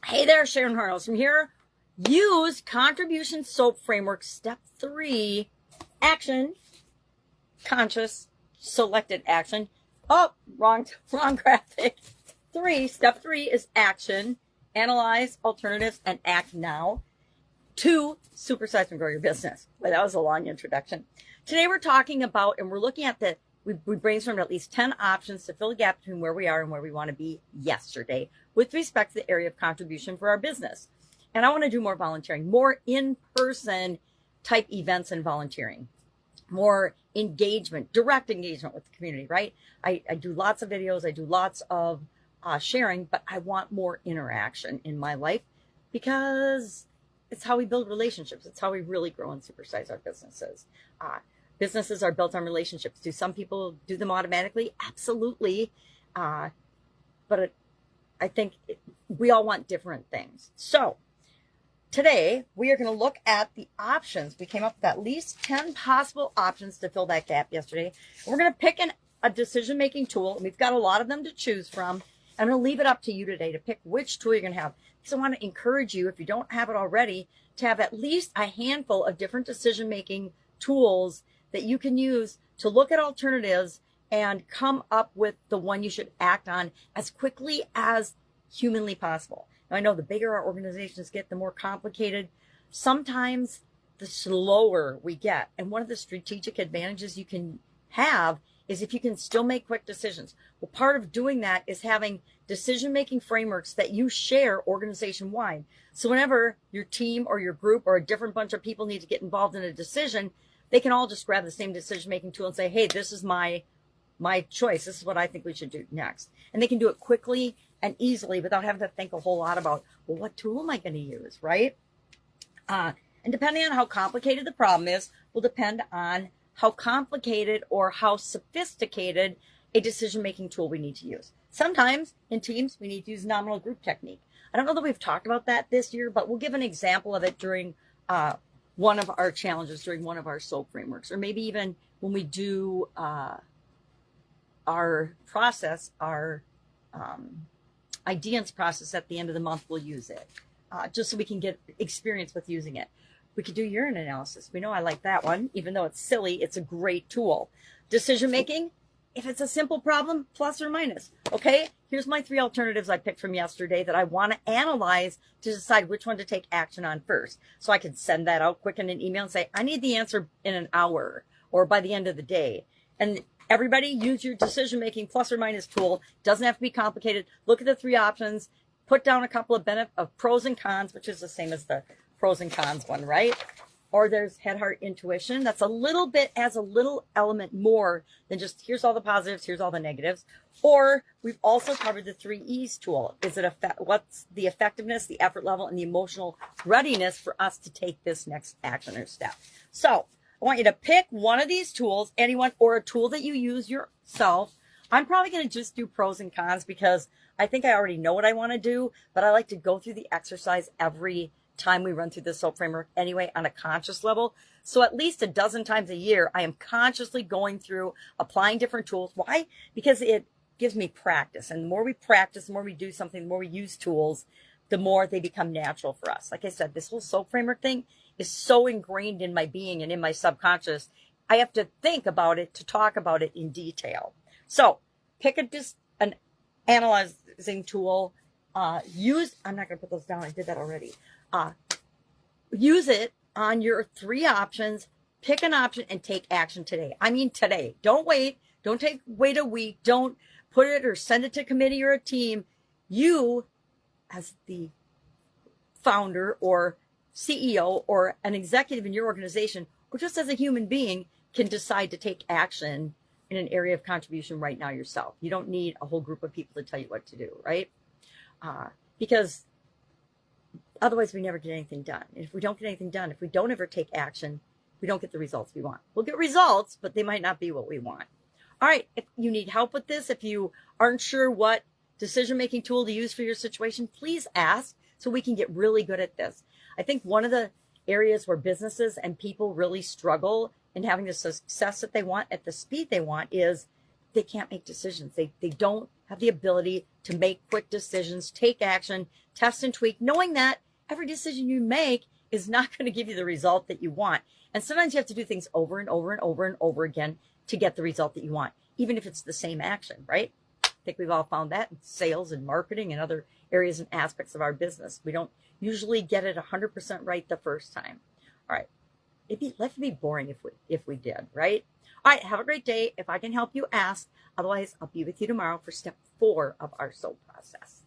Hey there, Sharon Horne-Ellstrom here. Use contribution SOAP framework step 3, action, conscious, selected action. Oh, wrong graphic. Step 3 is action, analyze alternatives, and act now. 2, supersize and grow your business. Well, that was a long introduction. Today we're talking about, and we're looking at we brainstormed at least 10 options to fill the gap between where we are and where we want to be yesterday with respect to the area of contribution for our business. And I want to do more volunteering, more in-person type events and volunteering, more engagement, direct engagement with the community, right? I do lots of videos, I do lots of sharing, but I want more interaction in my life because it's how we build relationships. It's how we really grow and supersize our businesses. Businesses are built on relationships. Do some people do them automatically? Absolutely. But I think we all want different things. So today we are going to look at the options. We came up with at least 10 possible options to fill that gap yesterday. We're going to pick a decision-making tool. And we've got a lot of them to choose from. I'm going to leave it up to you today to pick which tool you're going to have. So I want to encourage you, if you don't have it already, to have at least a handful of different decision-making tools that you can use to look at alternatives and come up with the one you should act on as quickly as humanly possible. Now, I know the bigger our organizations get, the more complicated. Sometimes the slower we get. And one of the strategic advantages you can have is if you can still make quick decisions. Well, part of doing that is having decision-making frameworks that you share organization-wide. So whenever your team or your group or a different bunch of people need to get involved in a decision, they can all just grab the same decision-making tool and say, hey, this is my choice. This is what I think we should do next. And they can do it quickly and easily without having to think a whole lot about, well, what tool am I going to use, right? And depending on how complicated the problem is, will depend on how complicated or how sophisticated a decision-making tool we need to use. Sometimes in teams, we need to use nominal group technique. I don't know that we've talked about that this year, but we'll give an example of it during one of our challenges, during one of our SOAP frameworks, or maybe even when we do our process, our ideas process at the end of the month, we'll use it just so we can get experience with using it. We could do urine analysis. We know I like that one. Even though it's silly, it's a great tool. Decision making, if it's a simple problem, plus or minus. Okay, here's my 3 alternatives I picked from yesterday that I want to analyze to decide which one to take action on first. So I can send that out quick in an email and say, I need the answer in an hour or by the end of the day. And everybody use your decision-making plus or minus tool. Doesn't have to be complicated. Look at the 3 options. Put down a couple of pros and cons, which is the same as the pros and cons one, right? Or there's head, heart, intuition. That's has a little element more than just here's all the positives, here's all the negatives. Or we've also covered the 3 E's tool. What's the effectiveness, the effort level, and the emotional readiness for us to take this next action or step. So I want you to pick one of these tools, anyone, or a tool that you use yourself. I'm probably going to just do pros and cons because I think I already know what I want to do, but I like to go through the exercise every time we run through the SOAP framework anyway on a conscious level. So at least a dozen times a year, I am consciously going through applying different tools. Why? Because it gives me practice. And the more we practice, the more we do something, the more we use tools, the more they become natural for us. Like I said, this whole SOAP framework thing is so ingrained in my being and in my subconscious. I have to think about it to talk about it in detail. So pick an analyzing tool. I'm not going to put those down. I did that already. Use it on your 3 options. Pick an option and take action today. I mean today. Don't wait. Don't wait a week. Don't put it or send it to committee or a team. You, as the founder or CEO or an executive in your organization, or just as a human being, can decide to take action in an area of contribution right now yourself. You don't need a whole group of people to tell you what to do, right? Because otherwise we never get anything done. And if we don't get anything done, if we don't ever take action, we don't get the results we want. We'll get results, but they might not be what we want. All right, if you need help with this, if you aren't sure what decision-making tool to use for your situation, please ask so we can get really good at this. I think one of the areas where businesses and people really struggle in having the success that they want at the speed they want is they can't make decisions. They don't have the ability to make quick decisions, take action, test and tweak, knowing that every decision you make is not going to give you the result that you want. And sometimes you have to do things over and over and over and over again to get the result that you want, even if it's the same action, right? I think we've all found that in sales and marketing and other areas and aspects of our business. We don't usually get it 100% right the first time. All right. Life would be boring if we did, right? All right. Have a great day. If I can help you, ask. Otherwise, I'll be with you tomorrow for step 4 of our soap process.